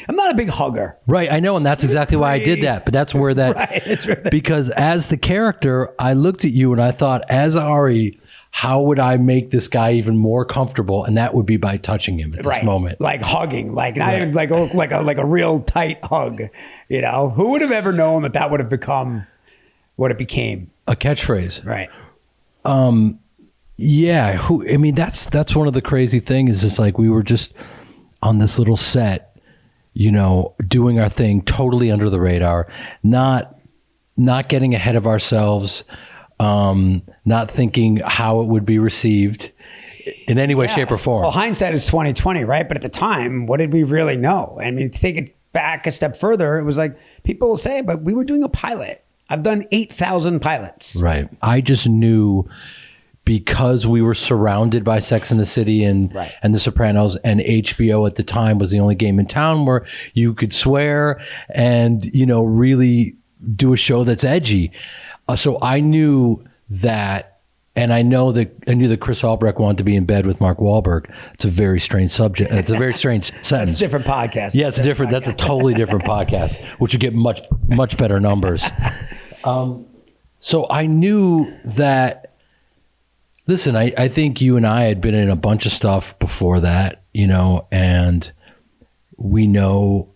I'm not a big hugger. Right, I know, and that's exactly why I did that. But that's where that, right. Because as the character, I looked at you and I thought, as Ari, how would I make this guy even more comfortable? And that would be by touching him at this moment, like hugging, like not even like a real tight hug. You know, who would have ever known that would have become what it became? A catchphrase, right? Yeah. I mean, that's one of the crazy things. Is like we were just on this little set, you know, doing our thing totally under the radar, not getting ahead of ourselves, not thinking how it would be received in any way, shape, or form. Well, hindsight is 20/20, right? But at the time, what did we really know? I mean, to take it back a step further, it was like people will say, but we were doing a pilot. I've done 8,000 pilots. Right. I just knew, because we were surrounded by Sex and the City and The Sopranos, and HBO at the time was the only game in town where you could swear and, you know, really do a show that's edgy. So I knew that, and I knew that Chris Albrecht wanted to be in bed with Mark Wahlberg. It's a very strange subject. It's a very strange sentence. That's a different podcast. Yeah, it's a different. That's a totally different podcast, which would get much better numbers. So I knew that. Listen, I think you and I had been in a bunch of stuff before that, you know, and we know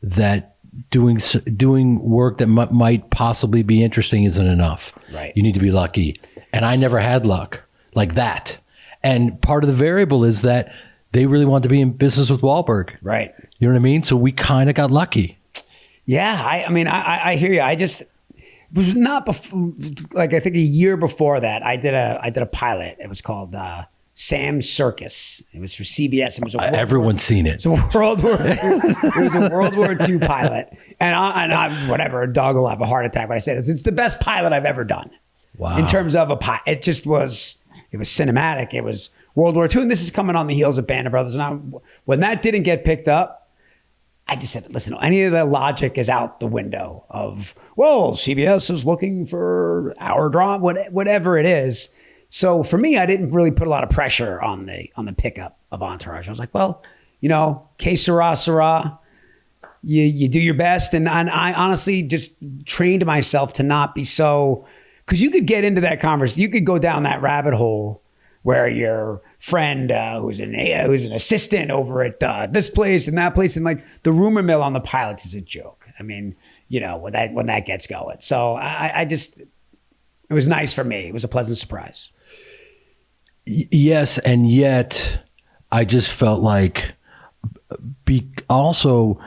that doing work that might possibly be interesting isn't enough. Right. You need to be lucky. And I never had luck like that. And part of the variable is that they really want to be in business with Wahlberg. Right. You know what I mean? So we kind of got lucky. Yeah. I mean, I hear you. It was not before, like I think a year before that, I did a pilot. It was called Sam's Circus. It was for CBS. It was everyone's seen it. It was a World War II pilot. And I whatever, a dog will have a heart attack when I say this. It's the best pilot I've ever done. Wow. In terms of a pilot, it was cinematic. It was World War II, and this is coming on the heels of Band of Brothers. And when that didn't get picked up, I just said, listen, any of the logic is out the window of, well, CBS is looking for our drama, whatever it is. So for me, I didn't really put a lot of pressure on the pickup of Entourage. I was like, well, you know, que sera, sera. You do your best. And I honestly just trained myself to not be so, because you could get into that conversation. You could go down that rabbit hole where your friend who's an assistant over at this place and that place, and like the rumor mill on the pilots is a joke. I mean, you know, when that gets going. So I just, it was nice for me. It was a pleasant surprise. Yes, and yet I just felt like also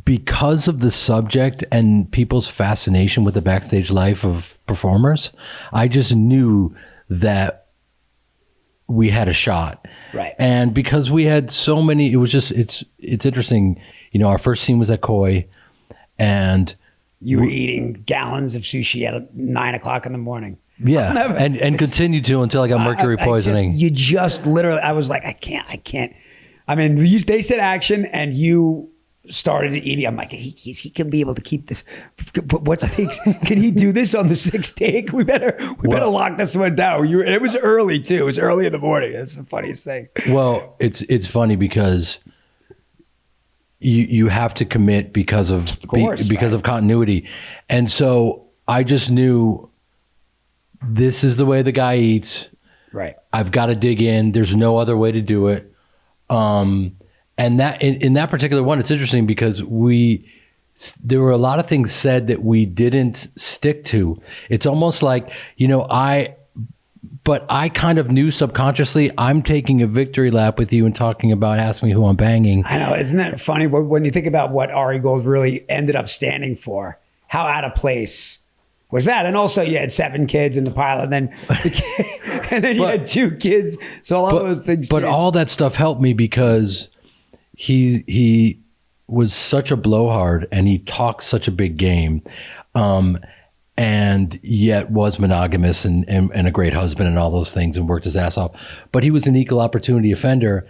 because of the subject and people's fascination with the backstage life of performers, I just knew that we had a shot. Right. And because we had so many, it was just, it's interesting. You know, our first scene was at Koi, and you were eating gallons of sushi at 9 o'clock in the morning. Yeah. and continued to until I got mercury poisoning. You just literally, I was like, I can't. I mean, they said action and you started eating. I'm like, he can be able to keep this. Can he do this on the sixth take? We better lock this one down. It was early too. It was early in the morning. That's the funniest thing. Well, it's funny because you have to commit because of continuity. And so I just knew this is the way the guy eats. Right. I've got to dig in. There's no other way to do it. And that in that particular one, it's interesting because there were a lot of things said that we didn't stick to. It's almost like, you know, but I kind of knew subconsciously I'm taking a victory lap with you and talking about Ask Me Who I'm Banging. I know. Isn't that funny when you think about what Ari Gold really ended up standing for? How out of place was that? And also you had 7 kids in the pilot, and then you had 2 kids. So a lot of those things But changed. all that stuff helped me because he was such a blowhard and he talked such a big game, and yet was monogamous and a great husband and all those things and worked his ass off. But he was an equal opportunity offender.